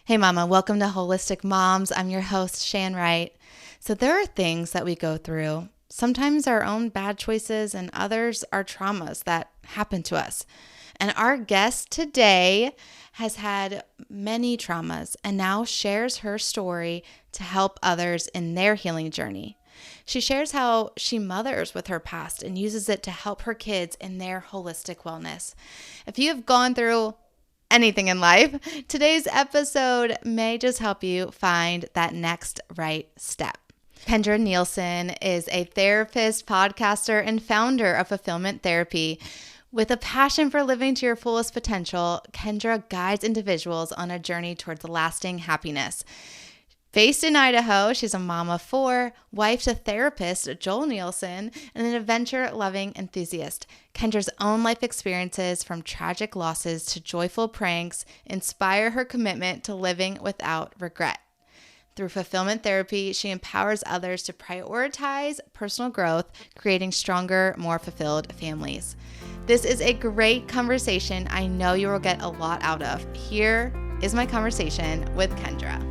Hey, Mama, welcome to Holistic Moms. I'm your host, Shan Wright. So, there are things that we go through, sometimes our own bad choices, and others are traumas that happen to us. And our guest today has had many traumas and now shares her story to help others in their healing journey. She shares how she mothers with her past and uses it to help her kids in their holistic wellness. If you have gone through anything in life, today's episode may just help you find that next right step. Kendra Nielson is a therapist, podcaster, and founder of Fulfillment Therapy. With a passion for living to your fullest potential, Kendra guides individuals on a journey towards lasting happiness. Based in Idaho, she's a mom of four, wife to therapist Joel Nielson, and an adventure-loving enthusiast. Kendra's own life experiences, from tragic losses to joyful pranks, inspire her commitment to living without regret. Through Fulfillment Therapy, she empowers others to prioritize personal growth, creating stronger, more fulfilled families. This is a great conversation I know you will get a lot out of. Here is my conversation with Kendra.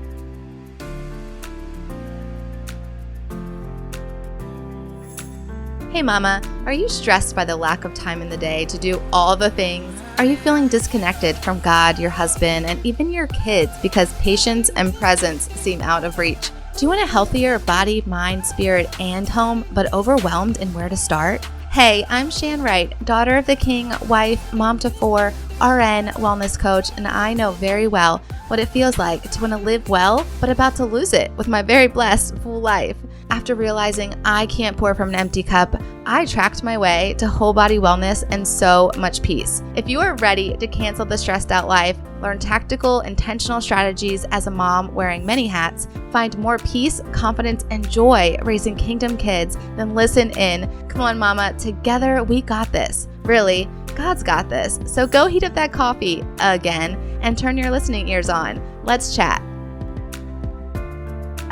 Hey Mama, are you stressed by the lack of time in the day to do all the things? Are you feeling disconnected from God, your husband, and even your kids because patience and presence seem out of reach? Do you want a healthier body, mind, spirit, and home, but overwhelmed in where to start? Hey, I'm Shan Wright, daughter of the king, wife, mom to four, RN, wellness coach, and I know very well what it feels like to want to live well, but about to lose it with my very blessed full life. After realizing I can't pour from an empty cup, I tracked my way to whole body wellness and so much peace. If you are ready to cancel the stressed out life, learn tactical, intentional strategies as a mom wearing many hats, find more peace, confidence, and joy raising kingdom kids, then listen in. Come on, Mama, together we got this. Really, God's got this. So go heat up that coffee again and turn your listening ears on. Let's chat.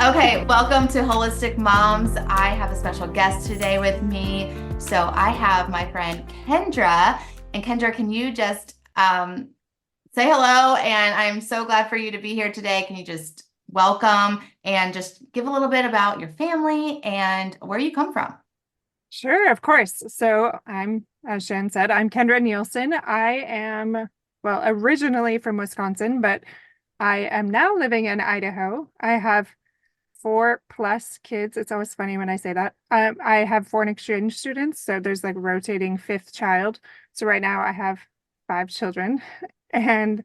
Okay, welcome to Holistic Moms. I have a special guest today with me. So I have my friend Kendra. And Kendra, can you just say hello? And I'm so glad for you to be here today. Can you just welcome and just give a little bit about your family and where you come from? Sure, of course. So as Shan said, I'm Kendra Nielson. I am, originally from Wisconsin, but I am now living in Idaho. I have 4+ kids. It's always funny when I say that. I have foreign exchange students, so there's like rotating fifth child. So right now I have 5 children, and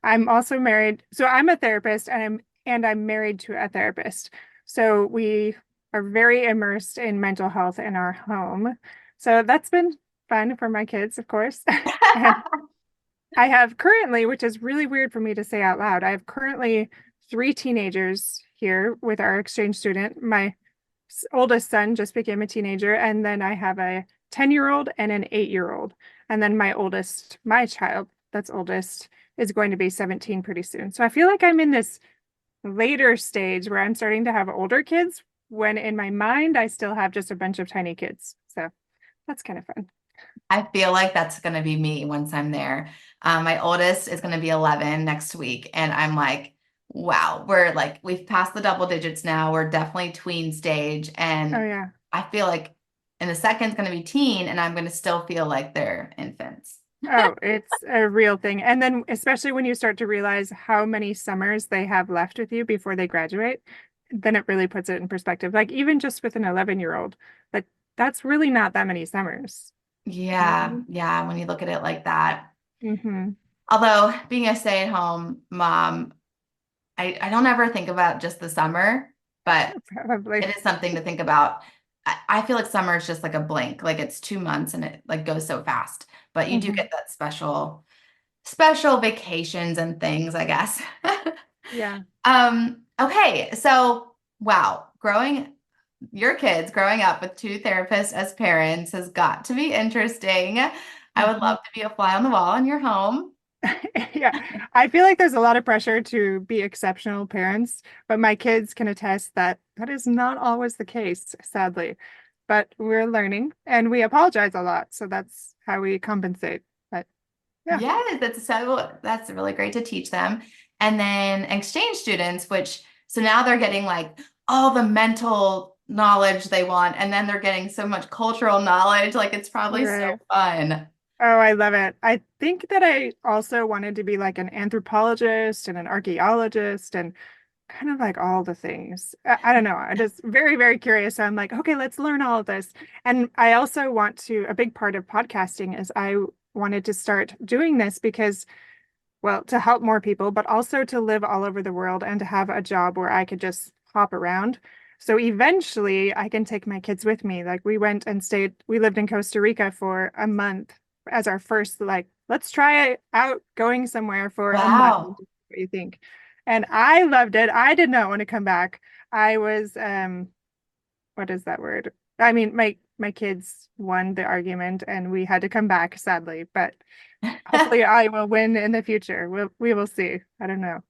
I'm also married. So I'm a therapist, and I'm married to a therapist. So we are very immersed in mental health in our home. So that's been fun for my kids, of course. And I have currently, which is really weird for me to say out loud, I have currently 3 teenagers here with our exchange student. My oldest son just became a teenager, and then I have a 10-year-old and an 8-year-old. And then my child that's oldest is going to be 17 pretty soon. So I feel like I'm in this later stage where I'm starting to have older kids when in my mind I still have just a bunch of tiny kids. So that's kind of fun. I feel like that's going to be me once I'm there. My oldest is going to be 11 next week. And I'm like, wow, we've passed the double digits now. We're definitely tween stage. Oh And yeah. I feel like in a second it's going to be teen and I'm going to still feel like they're infants. Oh, it's a real thing. And then especially when you start to realize how many summers they have left with you before they graduate, then it really puts it in perspective. Like even just with an 11-year-old, like that's really not that many summers. Yeah. Yeah. When you look at it like that. Mm-hmm. Although being a stay-at-home mom, I don't ever think about just the summer, but Probably. it is something to think about. I feel like summer is just like a blink, like it's 2 months and it like goes so fast, but you do Mm-hmm. get that special vacations and things, I guess. Yeah. Okay. So wow, your kids growing up with two therapists as parents has got to be interesting. I would Mm-hmm. love to be a fly on the wall in your home. Yeah, I feel like there's a lot of pressure to be exceptional parents, but my kids can attest that that is not always the case, sadly. But we're learning and we apologize a lot, so that's how we compensate. But yeah. Yes, that's really great to teach them. and then exchange students, which so now they're getting like all the mental knowledge they want, and then they're getting so much cultural knowledge. Like it's probably so Right. fun. Oh, I love it. I think that I also wanted to be like an anthropologist and an archaeologist and kind of like all the things. I don't know. I'm just very, very curious. So I'm like, okay, let's learn all of this. And I also want to, a big part of podcasting is I wanted to start doing this because, well, to help more people, but also to live all over the world and to have a job where I could just hop around. So eventually I can take my kids with me. Like we went and stayed, we lived in Costa Rica for a month as our first, like, let's try it out going somewhere for a month. What Wow. do you think? And I loved it. I did not want to come back. I was, what is that word? I mean, my kids won the argument and we had to come back, sadly, but hopefully I will win in the future. We will see. I don't know.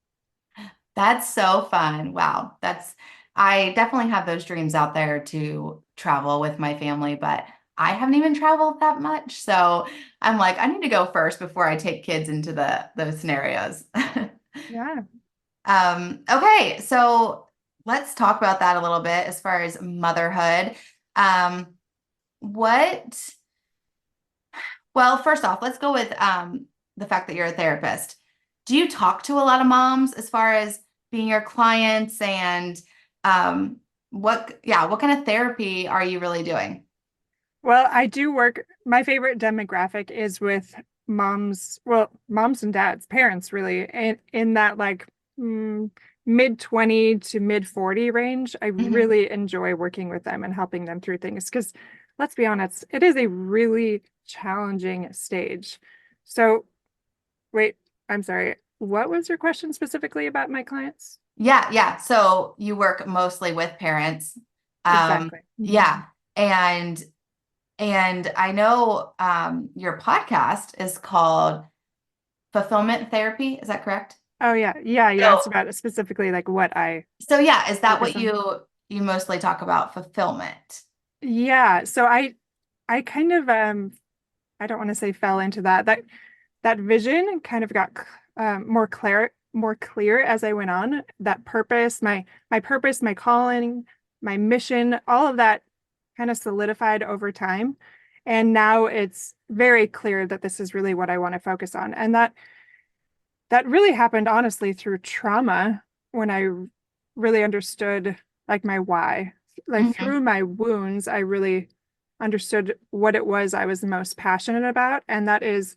That's so fun. Wow. I definitely have those dreams out there to travel with my family, but I haven't even traveled that much. So I'm like, I need to go first before I take kids into those scenarios. Yeah. Okay, so let's talk about that a little bit as far as motherhood. Um, what, well, first off, let's go with the fact that you're a therapist. Do you talk to a lot of moms as far as being your clients and what kind of therapy are you really doing? Well, I do work. My favorite demographic is with moms, well, moms and dads, parents really, in that like mid 20 to mid 40 range. I Mhm. really enjoy working with them and helping them through things because let's be honest, it is a really challenging stage. So, wait, I'm sorry. What was your question specifically about my clients? Yeah, yeah. So you work mostly with parents. Exactly. Yeah. And I know your podcast is called Fulfillment Therapy. Is that correct? Oh yeah. Yeah, you asked So, about it specifically like what I so yeah, is that focus what on. you mostly talk about, fulfillment? Yeah, so I kind of I don't want to say fell into that. That vision kind of got more clear as I went on. That purpose, my purpose, my calling, my mission, all of that kind of solidified over time. And now it's very clear that this is really what I want to focus on. And that really happened honestly through trauma when I really understood like my why. Like Hmm. through my wounds, I really understood what it was I was most passionate about, and that is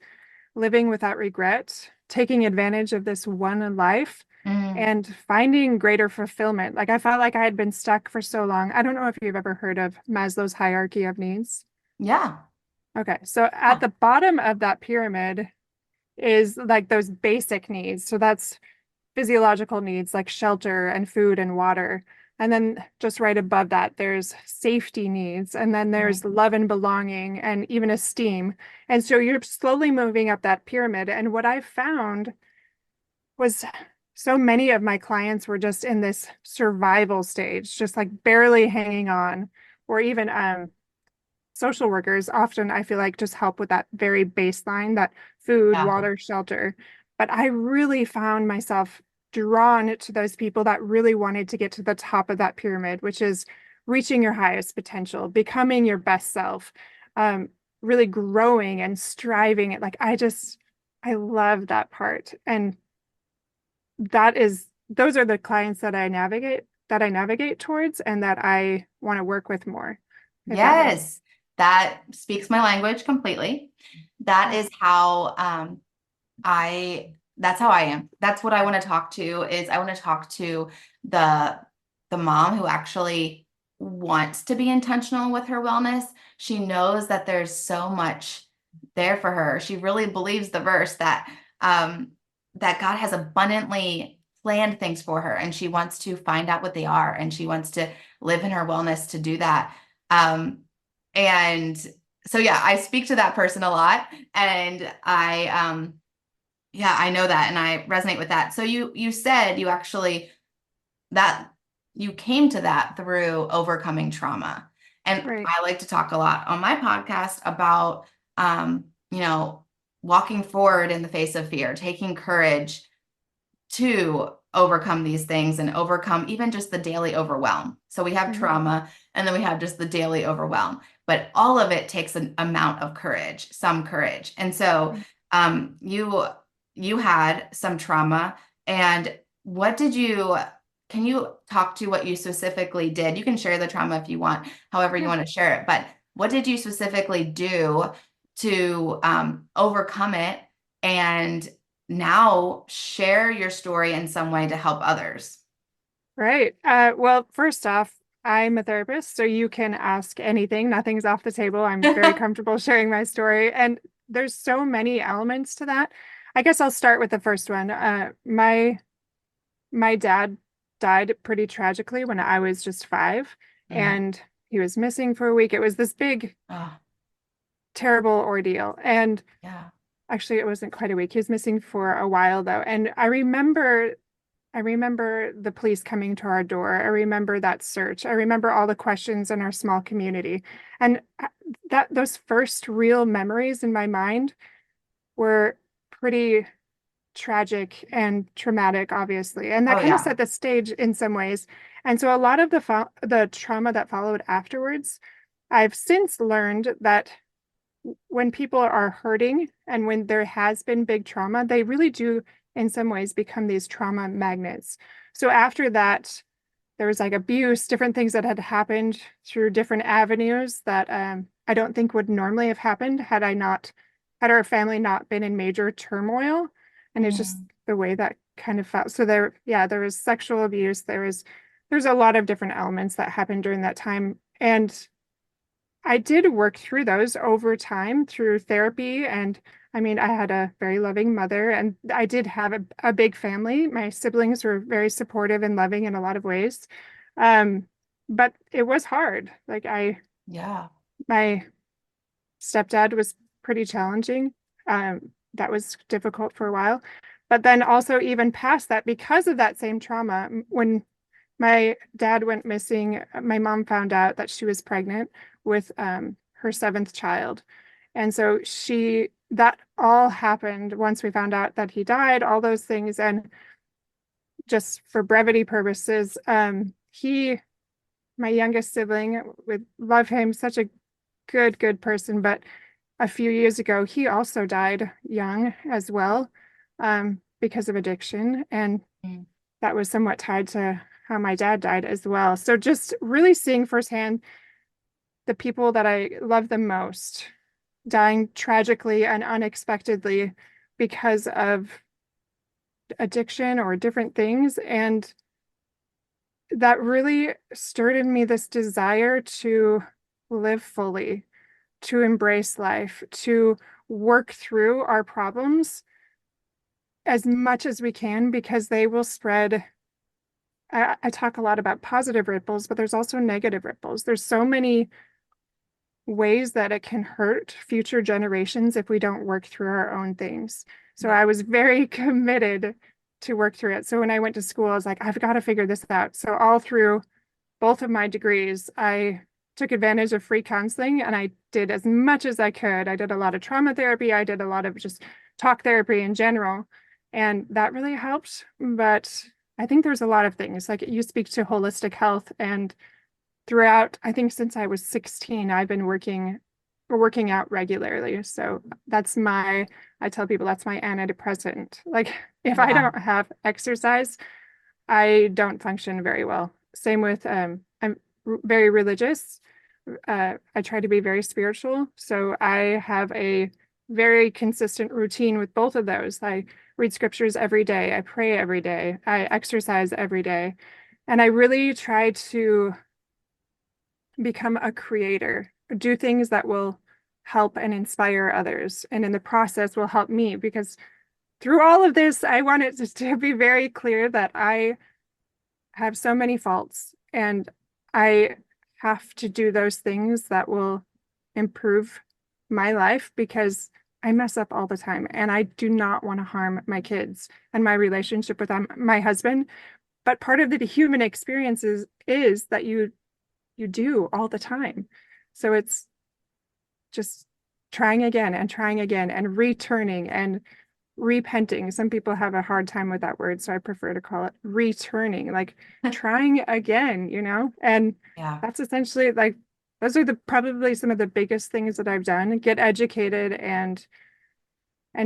living without regret, taking advantage of this one life, Mm. and finding greater fulfillment. Like I felt like I had been stuck for so long. I don't know if you've ever heard of Maslow's hierarchy of needs. Yeah. Okay, so at the bottom of that pyramid is like those basic needs. So that's physiological needs like shelter and food and water. And then just right above that, there's safety needs. And then there's Mhm. love and belonging and even esteem. And so you're slowly moving up that pyramid. And what I found was so many of my clients were just in this survival stage, just like barely hanging on, or even social workers often I feel like just help with that very baseline, that food, Yeah. water, shelter. But I really found myself drawn to those people that really wanted to get to the top of that pyramid, which is reaching your highest potential, becoming your best self, um, really growing and striving. Like I love that part. And those are the clients that I navigate towards and that I want to work with more, if that makes Yes. That speaks my language completely. That sense. is how that's how I am. That's what I want to talk to is I want to talk to the the mom who actually wants to be intentional with her wellness. She knows that there's so much there for her. She really believes the verse that God has abundantly planned things for her and she wants to find out what they are and she wants to live in her wellness to do that. Um, and so yeah, I speak to that person a lot and yeah, I know that and I resonate with that. So you said you actually that you came to that through overcoming trauma. And Right. I like to talk a lot on my podcast about you know, walking forward in the face of fear, taking courage to overcome these things and overcome even just the daily overwhelm. So we have Mhm. trauma and then we have just the daily overwhelm, but all of it takes an amount of courage, some courage. And so you had some trauma, and what did you can you talk to what you specifically did? You can share the trauma if you want, however you Yeah. want to share it, but what did you specifically do to overcome it and now share your story in some way to help others? Right. Well, first off, I'm a therapist, so you can ask anything. Nothing's off the table. I'm very comfortable sharing my story. And there's so many elements to that. I guess I'll start with the first one. My dad died pretty tragically when I was just 5, Mm. and he was missing for a week. It was this big, Oh, terrible ordeal. And yeah. actually, it wasn't quite a week. He was missing for a while though. And I remember the police coming to our door. I remember that search. I remember all the questions in our small community. And that those first real memories in my mind were pretty tragic and traumatic, obviously. And that Oh, kind of yeah. set the stage in some ways. And so a lot of the trauma that followed afterwards, I've since learned that when people are hurting and when there has been big trauma, they really do, in some ways, become these trauma magnets. So after that, there was like abuse, different things that had happened through different avenues that I don't think would normally have happened had our family not been in major turmoil. And it's just Mm. the way that kind of felt. So there, yeah, there was sexual abuse. There's a lot of different elements that happened during that time. And I did work through those over time through therapy. And I mean, I had a very loving mother, and I did have a big family. My siblings were very supportive and loving in a lot of ways. Um, but it was hard. Yeah. My stepdad was pretty challenging. That was difficult for a while. But then also, even past that, because of that same trauma, when my dad went missing, my mom found out that she was pregnant with her seventh child. And so that all happened once we found out that he died, all those things. And just for brevity purposes, my youngest sibling, would love him, such a good person. But a few years ago, he also died young as well, because of addiction. And Mm. that was somewhat tied to how my dad died as well. So just really seeing firsthand the people that I love the most dying tragically and unexpectedly because of addiction or different things. And that really stirred in me this desire to live fully, to embrace life, to work through our problems as much as we can, because they will spread. I talk a lot about positive ripples, but there's also negative ripples. There's so many ways that it can hurt future generations if we don't work through our own things. So Yeah. I was very committed to work through it. So when I went to school, I was like, I've got to figure this out. So all through both of my degrees, I took advantage of free counseling and I did as much as I could. I did a lot of trauma therapy. I did a lot of just talk therapy in general. And that really helped. But I think there's a lot of things. Like, you speak to holistic health, and throughout, I think since I was 16, I've been working out regularly. So I tell people that's my antidepressant. Like, if I Yeah. don't have exercise, I don't function very well. Same with I'm very religious. I try to be very spiritual. So I have a very consistent routine with both of those. I read scriptures every day. I pray every day. I exercise every day. And I really try to become a creator, do things that will help and inspire others. And in the process will help me, because through all of this, I want it just to be very clear that I have so many faults, and I have to do those things that will improve my life, because I mess up all the time and I do not want to harm my kids and my relationship with them, my husband. But part of the human experience is that you do all the time. So it's just trying again and returning and repenting. Some people have a hard time with that word, so I prefer to call it returning, like trying again, And Yeah. that's essentially like those are the probably some of the biggest things that I've done. Get educated and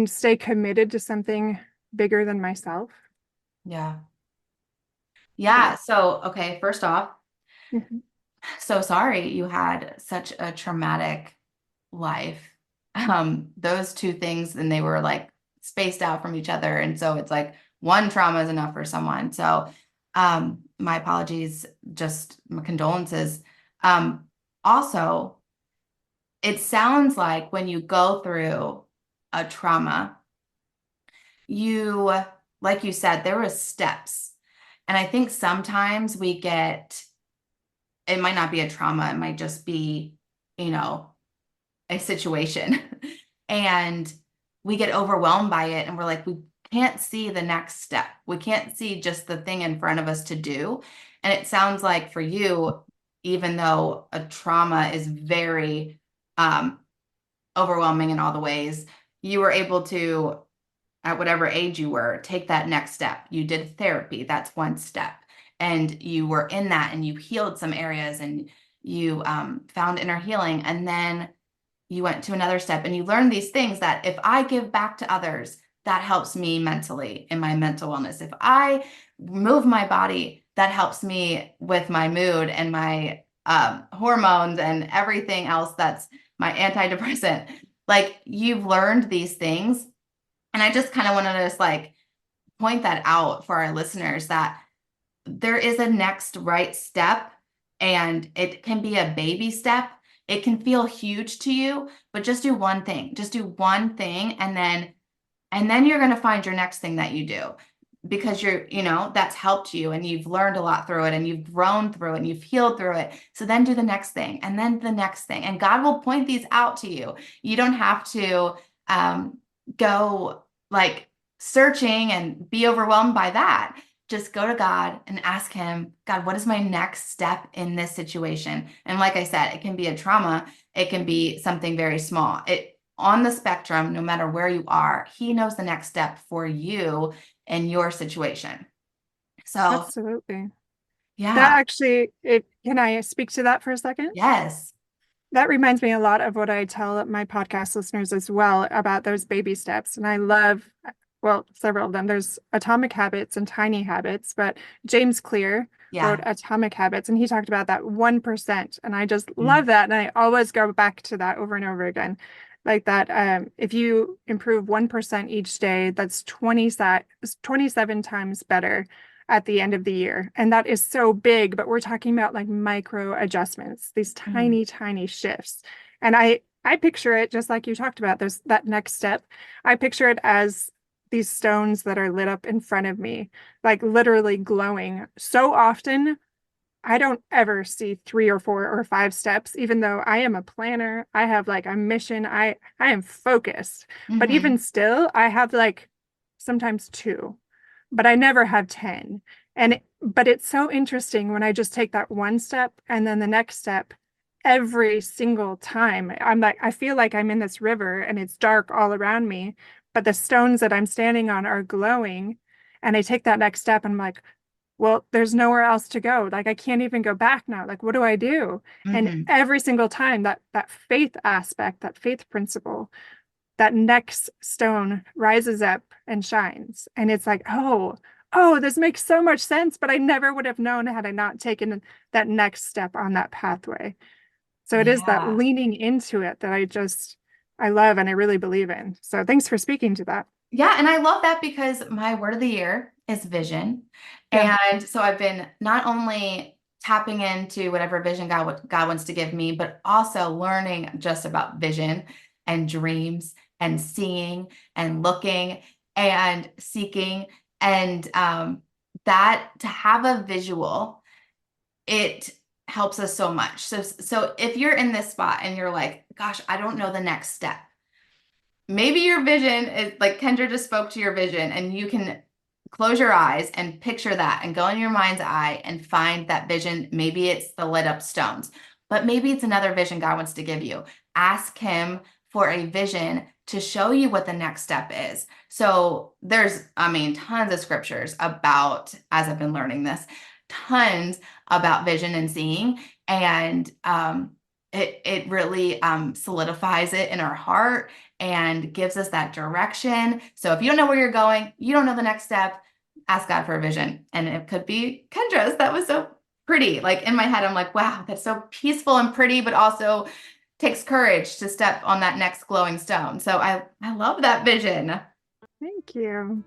stay committed to something bigger than myself. Yeah. Yeah. Yeah. So, okay, first off, Mhm. so sorry you had such a traumatic life. Those two things, and they were like spaced out from each other. And so it's like one trauma is enough for someone. So, my apologies, just my condolences. Also, it sounds like when you go through a trauma, you, like you said, there were steps. And I think sometimes we get, it might not be a trauma, it might just be, you know, a situation. And we get overwhelmed by it and we're like, we can't see the next step. We can't see just the thing in front of us to do. And it sounds like for you, even though a trauma is very overwhelming in all the ways, you were able to, at whatever age you were, take that next step. You did therapy, that's one step. And you were in that and you healed some areas and you found inner healing. And then you went to another step and you learned these things that if I give back to others, that helps me mentally in my mental wellness. If I move my body, that helps me with my mood and my hormones and everything else that's my antidepressant. Like you've learned these things. And I just kind of wanted to just like point that out for our listeners that there is a next right step and it can be a baby step. It can feel huge to you, but just do one thing. Just do one thing and then you're going to find your next thing that you do because that's helped you and you've learned a lot through it and you've grown through it and you've healed through it. So then do the next thing and then the next thing. And God will point these out to you. You don't have to go like searching and be overwhelmed by that. Just go to God and ask him, God, what is my next step in this situation? And like I said, it can be a trauma. It can be something very small. It on the spectrum, no matter where you are, he knows the next step for you and your situation. So Absolutely. That yeah, actually, it can I speak to that for a second? yes. That reminds me a lot of what I tell my podcast listeners as well about those baby steps. And I love, well, several of them. There's Atomic Habits and Tiny Habits, but James Clear wrote Yeah. Atomic Habits and he talked about that 1%. And I just Mm, love that. And I always go back to that over and over again. Like that, if you improve 1% each day, that's 27 times better at the end of the year. And that is so big, but we're talking about like micro adjustments, these mm, tiny, tiny shifts. And I picture it just like you talked about, there's that next step. I picture it as these stones that are lit up in front of me, like literally glowing. So often I don't ever see 3 or 4 or 5 steps, even though I am a planner. I have like a mission. I am focused. But even mhm, still, I have like sometimes two, but I never have 10. But it's so interesting when I just take that one step and then the next step every single time. I'm like, I feel like I'm in this river and it's dark all around me, but the stones that I'm standing on are glowing. And I take that next step and I'm like, well, there's nowhere else to go. Like I can't even go back now. Like what do I do? And mhm. every single time that faith aspect, that faith principle, that next stone rises up and shines. And it's like, oh, this makes so much sense, but I never would have known had I not taken that next step on that pathway. So it is that Yeah. leaning into it that I love and I really believe in. So thanks for speaking to that. Yeah, and I love that because my word of the year is vision. Yeah. And so I've been not only tapping into whatever vision God wants to give me, but also learning just about vision and dreams and seeing and looking and seeking and that to have a visual, it helps us so much. So if you're in this spot and you're like, gosh, I don't know the next step. Maybe your vision is like Kendra just spoke to your vision, and you can close your eyes and picture that and go in your mind's eye and find that vision. Maybe it's the lit up stones, but maybe it's another vision God wants to give you. Ask Him for a vision to show you what the next step is. So there's, tons of scriptures about, as I've been learning this, tons about vision and seeing. And it really solidifies it in our heart and gives us that direction. So if you don't know where you're going, you don't know the next step, ask God for a vision. And it could be Kendra's. That was so pretty. Like in my head, I'm like, wow, that's so peaceful and pretty, but also takes courage to step on that next glowing stone. So I love that vision. Thank you.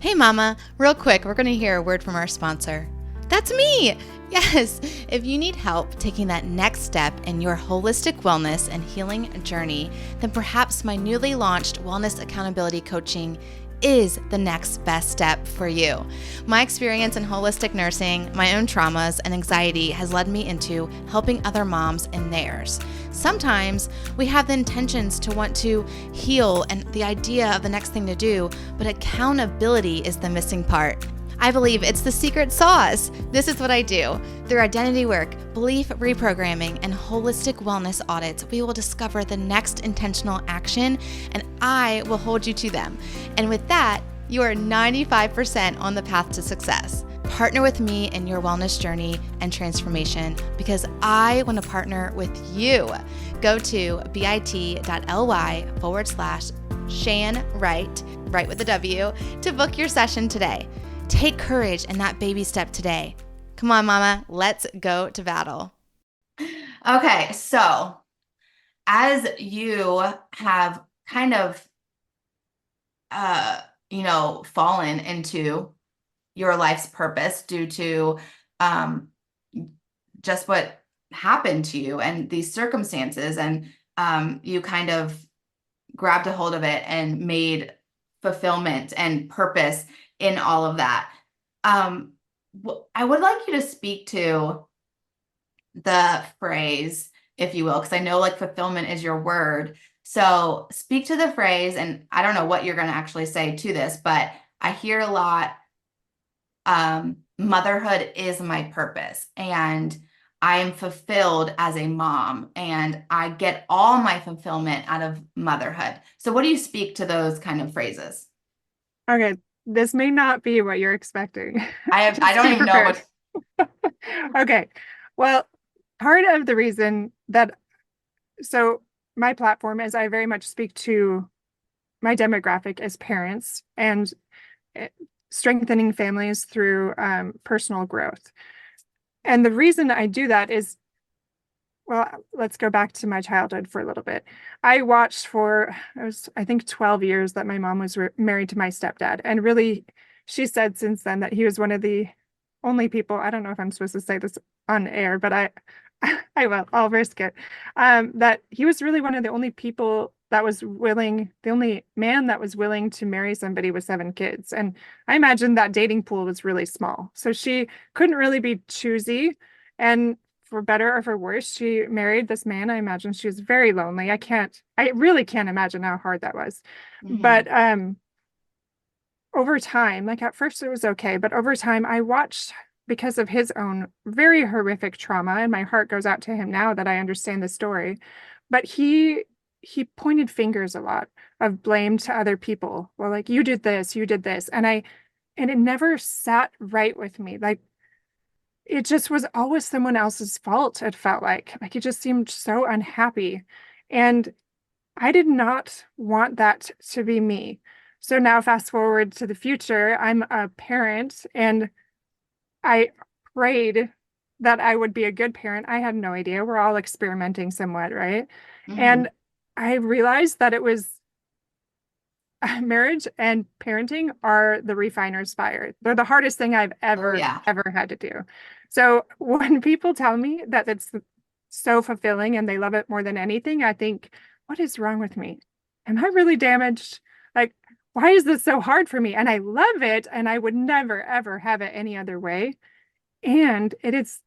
Hey, Mama, real quick, we're going to hear a word from our sponsor. That's me. Yes. If you need help taking that next step in your holistic wellness and healing journey, then perhaps my newly launched Wellness Accountability Coaching is the next best step for you. My experience in holistic nursing, my own traumas, and anxiety has led me into helping other moms in theirs. Sometimes we have the intentions to want to heal and the idea of the next thing to do, but accountability is the missing part. I believe it's the secret sauce. This is what I do. Through identity work, belief reprogramming, and holistic wellness audits, we will discover the next intentional action, and I will hold you to them. And with that, you are 95% on the path to success. Partner with me in your wellness journey and transformation because I want to partner with you. Go to bit.ly/Shan Wright, right with the W, to book your session today. Take courage in that baby step today. Come on, Mama, let's go to battle. Okay, so as you have kind of, fallen into your life's purpose due to just what happened to you and these circumstances, and you kind of grabbed a hold of it and made fulfillment and purpose in all of that. I would like you to speak to the phrase, if you will, because I know like fulfillment is your word. So speak to the phrase, and I don't know what you're going to actually say to this, but I hear a lot, motherhood is my purpose, and I am fulfilled as a mom, and I get all my fulfillment out of motherhood. So what do you speak to those kind of phrases? Okay, this may not be what you're expecting. I don't even know what. Okay, well, part of the reason that, so my platform is I very much speak to my demographic as parents and strengthening families through personal growth. And the reason I do that is, well, let's go back to my childhood for a little bit. I watched for, it was, I think, 12 years that my mom was married to my stepdad. And really, she said since then that he was one of the only people, I don't know if I'm supposed to say this on air, but I will, I'll risk it, that he was really one of the only people that was willing, the only man that was willing to marry somebody with 7 kids. And I imagine that dating pool was really small. So she couldn't really be choosy. And for better or for worse, she married this man. I imagine she was very lonely. I really can't imagine how hard that was. Mm-hmm. But over time, like at first it was okay, but over time I watched, because of his own very horrific trauma, and my heart goes out to him now that I understand the story, but he pointed fingers a lot of blame to other people. Well, like, you did this, and it never sat right with me. Like, it just was always someone else's fault. It felt like he just seemed so unhappy, and I did not want that to be me. So now fast forward to the future, I'm a parent, and I prayed that I would be a good parent. I had no idea. We're all experimenting somewhat, right? Mm-hmm. And I realized that it was marriage and parenting are the refiner's fire. They're the hardest thing I've ever had to do. So when people tell me that it's so fulfilling and they love it more than anything, I think, what is wrong with me? Am I really damaged? Like, why is this so hard for me? And I love it, and I would never, ever have it any other way. And it is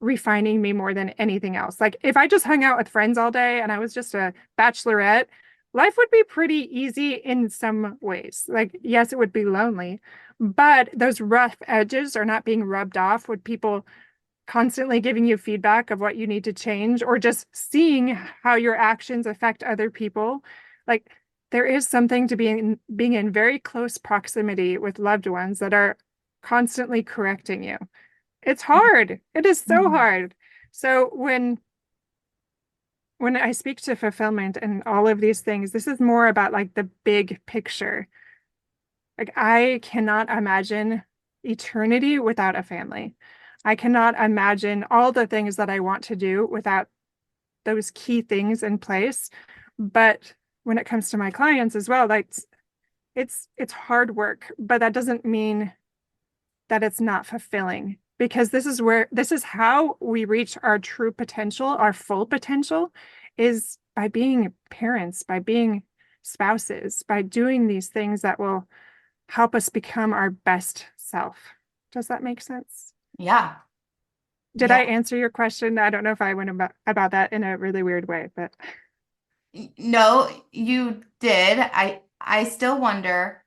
refining me more than anything else. Like, if I just hung out with friends all day and I was just a bachelorette, life would be pretty easy in some ways. Like, yes, it would be lonely, but those rough edges are not being rubbed off with people constantly giving you feedback of what you need to change, or just seeing how your actions affect other people. Like there is something to being in very close proximity with loved ones that are constantly correcting you. It's hard. It is so Mhm. hard. So when I speak to fulfillment and all of these things, this is more about like the big picture. Like I cannot imagine eternity without a family. I cannot imagine all the things that I want to do without those key things in place. But when it comes to my clients as well, like it's hard work, but that doesn't mean that it's not fulfilling, because this is how we reach our true potential, our full potential, is by being parents, by being spouses, by doing these things that will help us become our best self. Does that make sense? Yeah. Did Yeah. I answer your question? I don't know if I went about that in a really weird way, but No, you did. I still wonder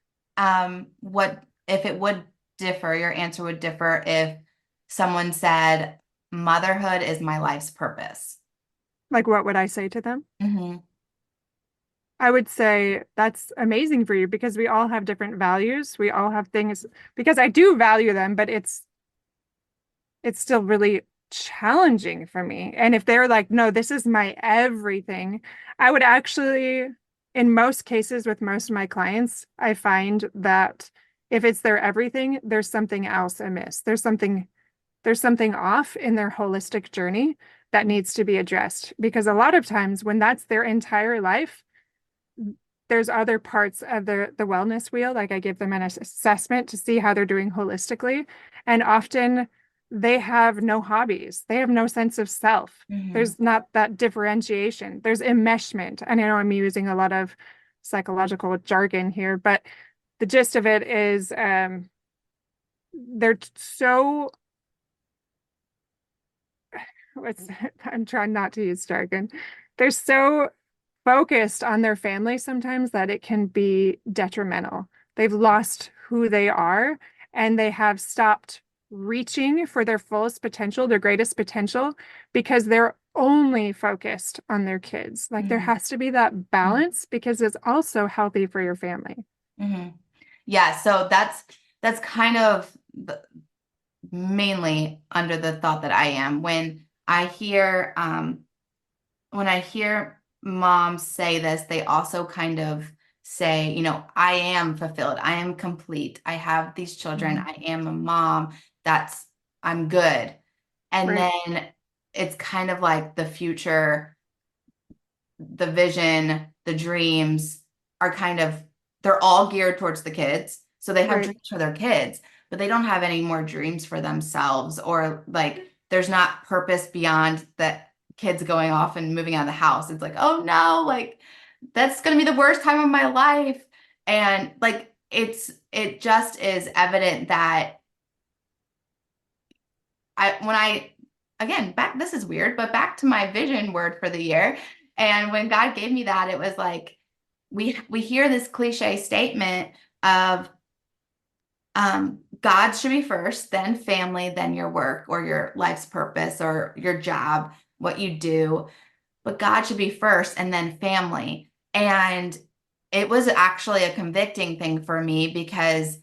what if it would differ, your answer would differ if someone said motherhood is my life's purpose. like, what would I say to them? Hmm. I would say that's amazing for you, because we all have different values. We all have things, because I do value them, but it's still really challenging for me. And if they're like, no, this is my everything, I would actually, in most cases with most of my clients, I find that if it's their everything, there's something else amiss. There's something off in their holistic journey that needs to be addressed. Because a lot of times when that's their entire life, there's other parts of the wellness wheel. Like I give them an assessment to see how they're doing holistically. And often they have no hobbies. They have no sense of self. Hmm. There's not that differentiation. There's enmeshment. And I know I'm using a lot of psychological jargon here, but the gist of it is they're so what's I'm trying not to use jargon. They're so focused on their family sometimes that it can be detrimental. They've lost who they are, and they have stopped reaching for their fullest potential, their greatest potential, because they're only focused on their kids. Like there Hmm. has to be that balance, because it's also healthy for your family. Hmm. Yeah, so that's kind of mainly under the thought that I am when I hear moms say this, they also kind of say, I am fulfilled. I am complete. I have these children. Mhm. I am a mom. That's, I'm good. And Right, then it's kind of like the future, the vision, the dreams are kind of, they're all geared towards the kids. So they have right, dreams for their kids, but they don't have any more dreams for themselves, or like there's not purpose beyond the kids going off and moving out of the house. It's like, oh no, like that's going to be the worst time of my life. And like it just is evident that when I, again, back, this is weird, but back to my vision word for the year. And when God gave me that, it was like, we hear this cliche statement of God should be first, then family, then your work or your life's purpose or your job, what you do. But God should be first and then family. And it was actually a convicting thing for me because,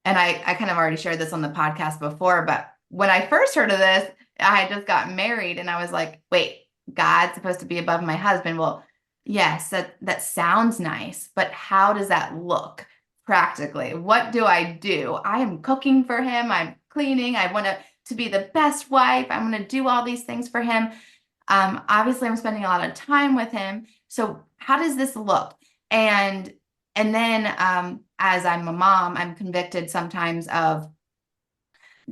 and I kind of already shared this on the podcast before, but when I first heard of this, I had just gotten married and I was like, wait, God's supposed to be above my husband. Well, yes, that sounds nice, but how does that look practically? What do I do? I am cooking for him. I'm cleaning. I want to be the best wife. I'm going to do all these things for him. Obviously, I'm spending a lot of time with him. So how does this look? And and then as I'm a mom, I'm convicted sometimes of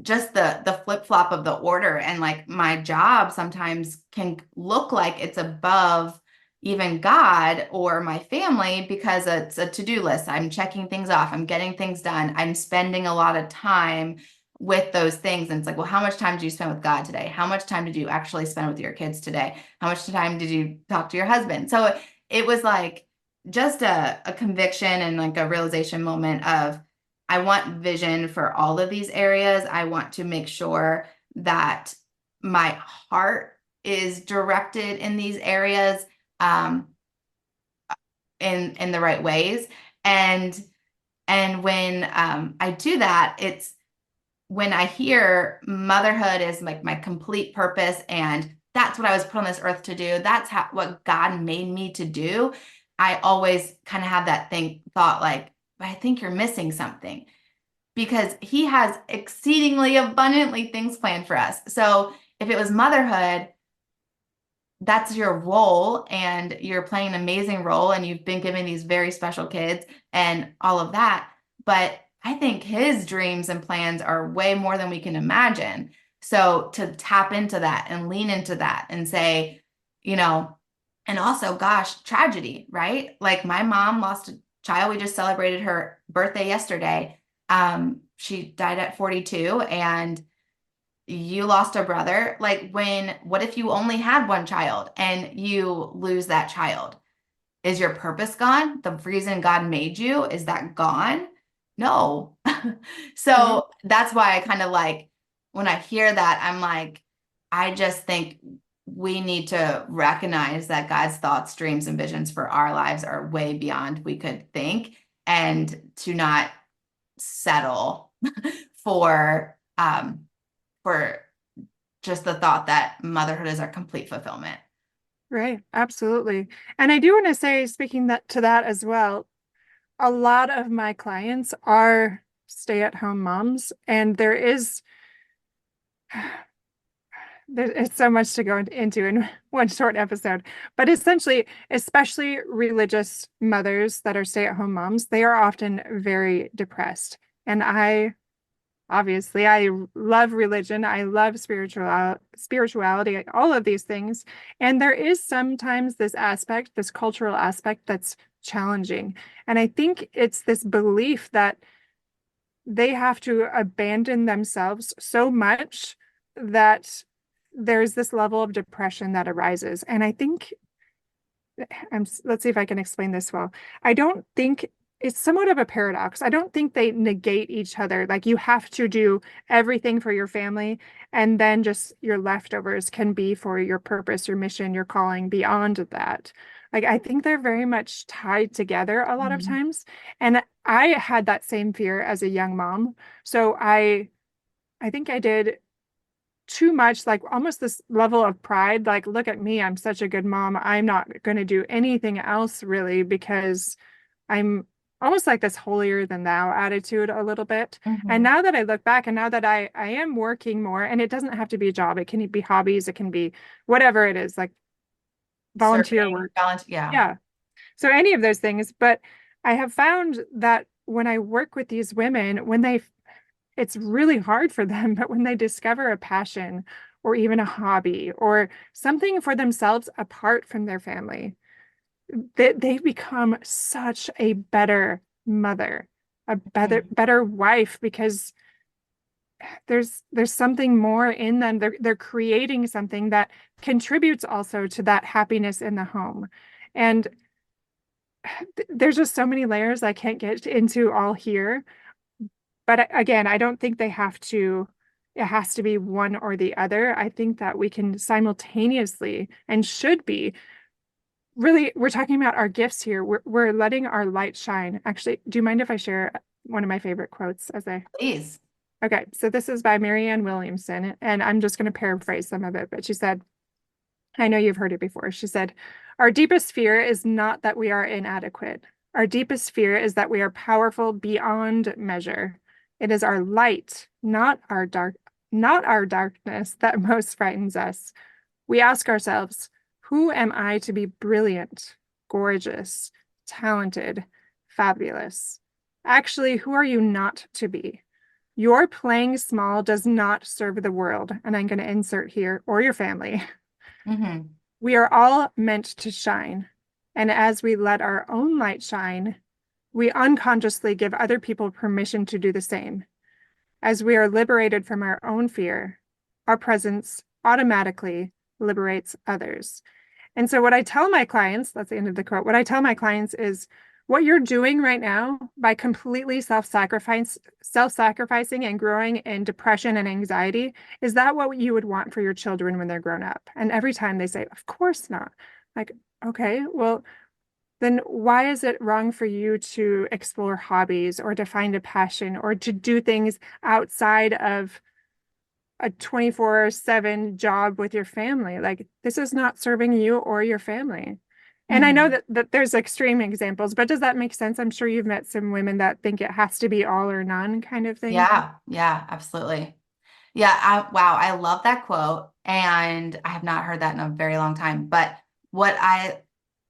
just the flip-flop of the order, and like my job sometimes can look like it's above even God or my family because it's a to-do list. I'm checking things off, I'm getting things done, I'm spending a lot of time with those things. And it's like, well, how much time did you spend with God today? How much time did you actually spend with your kids today? How much time did you talk to your husband? So it was like just a conviction and like a realization moment of I want vision for all of these areas. I want to make sure that my heart is directed in these areas, um, in the right ways. And when I do that, it's when I hear motherhood is like my complete purpose and that's what I was put on this earth to do. That's what God made me to do. I always kind of have that thought like, but I think you're missing something because he has exceedingly abundantly things planned for us. So if it was motherhood, that's your role and you're playing an amazing role and you've been given these very special kids and all of that. But I think his dreams and plans are way more than we can imagine. So to tap into that and lean into that and say, you know, and also, gosh, tragedy, right? Like my mom lost a child. We just celebrated her birthday yesterday. She died at 42 and you lost a brother. Like what if you only had one child and you lose that child? Is your purpose gone? The reason God made you, is that gone? No. Mhm. So that's why I kind of like when I hear that, I'm like, I just think we need to recognize that God's thoughts, dreams, and visions for our lives are way beyond we could think, and to not settle for for just the thought that motherhood is our complete fulfillment. Right, absolutely. And I do want to say, speaking that to that as well, a lot of my clients are stay-at-home moms, and there's so much to go into in one short episode. But essentially, especially religious mothers that are stay-at-home moms, they are often very depressed. And obviously, I love religion. I love spirituality, all of these things. And there is sometimes this aspect, this cultural aspect that's challenging. And I think it's this belief that they have to abandon themselves so much that there's this level of depression that arises. And I think let's see if I can explain this well. I don't think it's somewhat of a paradox. I don't think they negate each other. Like you have to do everything for your family, and then just your leftovers can be for your purpose, your mission, your calling beyond that. Like I think they're very much tied together a lot of Mhm. times. And I had that same fear as a young mom. So I think I did too much, like almost this level of pride, like, look at me, I'm such a good mom. I'm not going to do anything else really because I'm almost like this holier than thou attitude a little bit. And Mhm. now that I look back and now that I am working more, and it doesn't have to be a job, it can be hobbies, it can be whatever it is, like volunteer Serving, work. balance, yeah. Yeah. So any of those things. But I have found that when I work with these women, it's really hard for them, but when they discover a passion or even a hobby or something for themselves apart from their family, they become such a better mother, a Mhm. better wife, because there's something more in them. They're creating something that contributes also to that happiness in the home. And there's just so many layers I can't get into all here. But again, I don't think it has to be one or the other. I think that we can simultaneously and should be really, we're talking about our gifts here. We're letting our light shine. Actually, do you mind if I share one of my favorite quotes Please. okay, so this is by Marianne Williamson, and I'm just going to paraphrase some of it, but she said, I know you've heard it before. She said, our deepest fear is not that we are inadequate. Our deepest fear is that we are powerful beyond measure. It is our light, not our darkness that most frightens us. We ask ourselves, who am I to be brilliant, gorgeous, talented, fabulous? Actually, who are you not to be? Your playing small does not serve the world, and I'm going to insert here, or your family. Hmm. We are all meant to shine. And as we let our own light shine, we unconsciously give other people permission to do the same. As we are liberated from our own fear, our presence automatically liberates others. And so, what I tell my clients, that's the end of the quote, what I tell my clients is what you're doing right now by completely self-sacrificing and growing in depression and anxiety, is that what you would want for your children when they're grown up? And every time they say, of course not. Like, okay, well, then why is it wrong for you to explore hobbies or to find a passion or to do things outside of a 24/7 job with your family? Like, this is not serving you or your family. And I know Mhm. that there's extreme examples, but does that make sense? I'm sure you've met some women that think it has to be all or none kind of thing. Yeah, yeah, absolutely. Yeah, wow, I love that quote, and I have not heard that in a very long time. But what I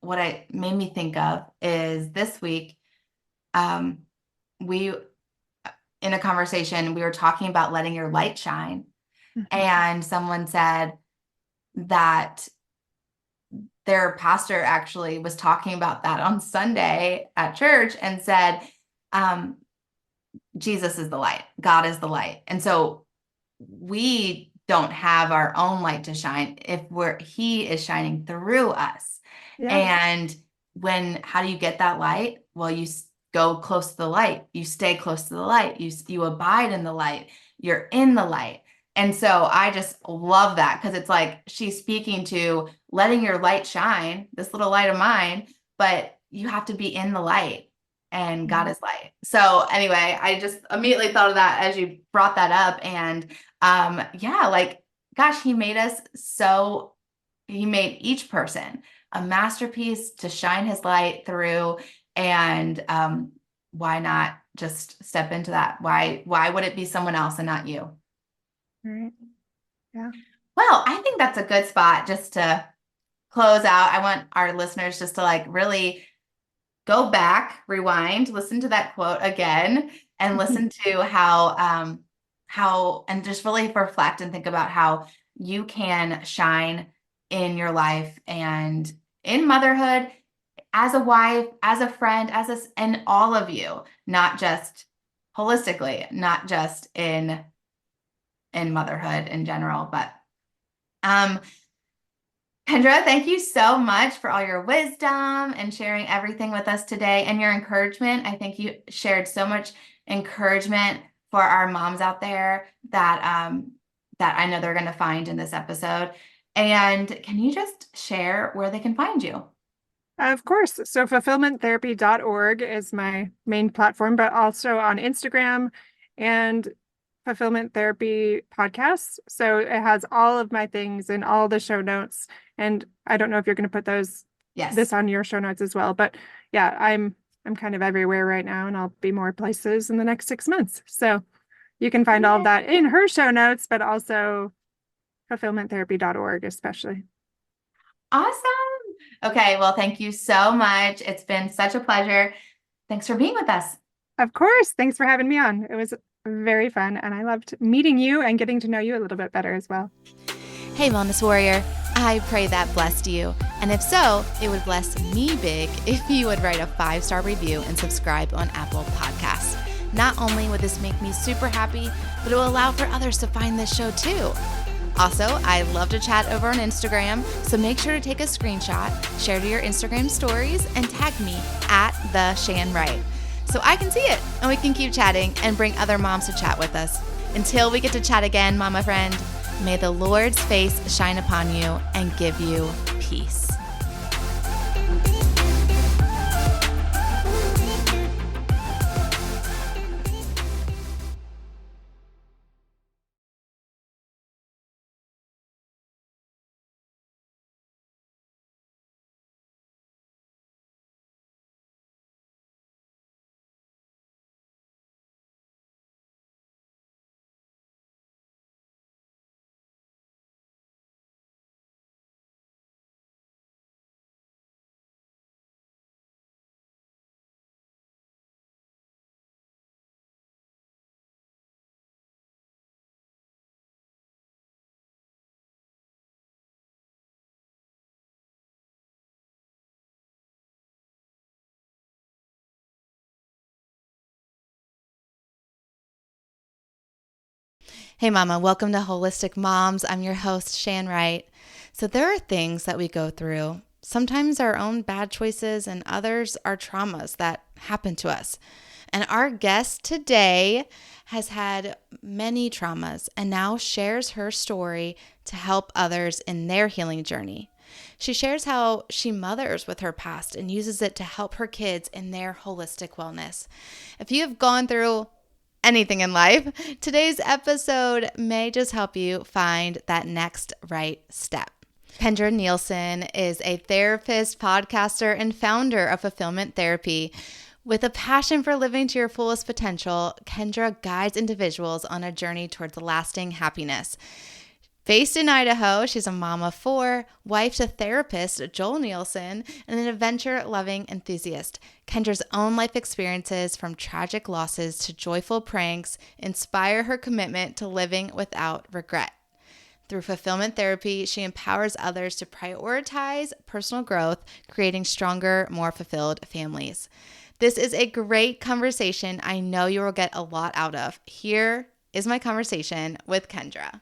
what it made me think of is this week, um, we in a conversation we were talking about letting your light shine, Mhm. and someone said that their pastor actually was talking about that on Sunday at church and said, um, Jesus is the light, God is the light. And so we don't have our own light to shine if he is shining through us. Yeah. And how do you get that light? Well, you go close to the light, you stay close to the light, you abide in the light, you're in the light. And so I just love that, because it's like she's speaking to letting your light shine, this little light of mine, but you have to be in the light, and God Mhm. is light. So anyway, I just immediately thought of that as you brought that up. And yeah, like, gosh, he made each person a masterpiece to shine his light through. And why not just step into that? Why would it be someone else and not you? Right. Yeah. Well, I think that's a good spot just to close out. I want our listeners just to like really go back, rewind, listen to that quote again, and listen to how, and just really reflect and think about how you can shine in your life and in motherhood, as a wife, as a friend, and all of you, not just holistically, not just in motherhood in general, but um Kendra, thank you so much for all your wisdom and sharing everything with us today, and your encouragement. I think you shared so much encouragement for our moms out there that I know they're going to find in this episode. And can you just share where they can find you? Of course. So fulfillmenttherapy.org is my main platform, but also on Instagram and Fulfillment Therapy Podcasts. So it has all of my things and all the show notes. And I don't know if you're going to put Yes. this on your show notes as well, but yeah, I'm kind of everywhere right now, and I'll be more places in the next 6 months. So you can find all of that in her show notes, but also fulfillmenttherapy.org especially. Awesome. Okay, well, thank you so much. It's been such a pleasure. Thanks for being with us. Of course. Thanks for having me on. It was very fun, and I loved meeting you and getting to know you a little bit better as well. Hey, Wellness Warrior, I pray that blessed you. And if so, it would bless me big if you would write a 5-star review and subscribe on Apple Podcasts. Not only would this make me super happy, but it will allow for others to find this show too. Also, I love to chat over on Instagram, so make sure to take a screenshot, share to your Instagram stories, and tag me at the Shan Wright, so I can see it and we can keep chatting and bring other moms to chat with us. Until we get to chat again, mama friend, may the Lord's face shine upon you and give you peace. Hey, Mama, welcome to Holistic Moms. I'm your host, Shan Wright. So, there are things that we go through. sometimes our own bad choices and others are traumas that happen to us. And our guest today has had many traumas and now shares her story to help others in their healing journey. She shares how she mothers with her past and uses it to help her kids in their holistic wellness. If you have gone through anything in life, today's episode may just help you find that next right step. Kendra Nielson is a therapist, podcaster, and founder of Fulfillment Therapy. With a passion for living to your fullest potential, Kendra guides individuals on a journey towards lasting happiness. Based in Idaho, she's a mom of 4, wife to therapist Joel Nielson, and an adventure-loving enthusiast. Kendra's own life experiences, from tragic losses to joyful pranks, inspire her commitment to living without regret. Through Fulfillment Therapy, she empowers others to prioritize personal growth, creating stronger, more fulfilled families. This is a great conversation I know you will get a lot out of. Here is my conversation with Kendra.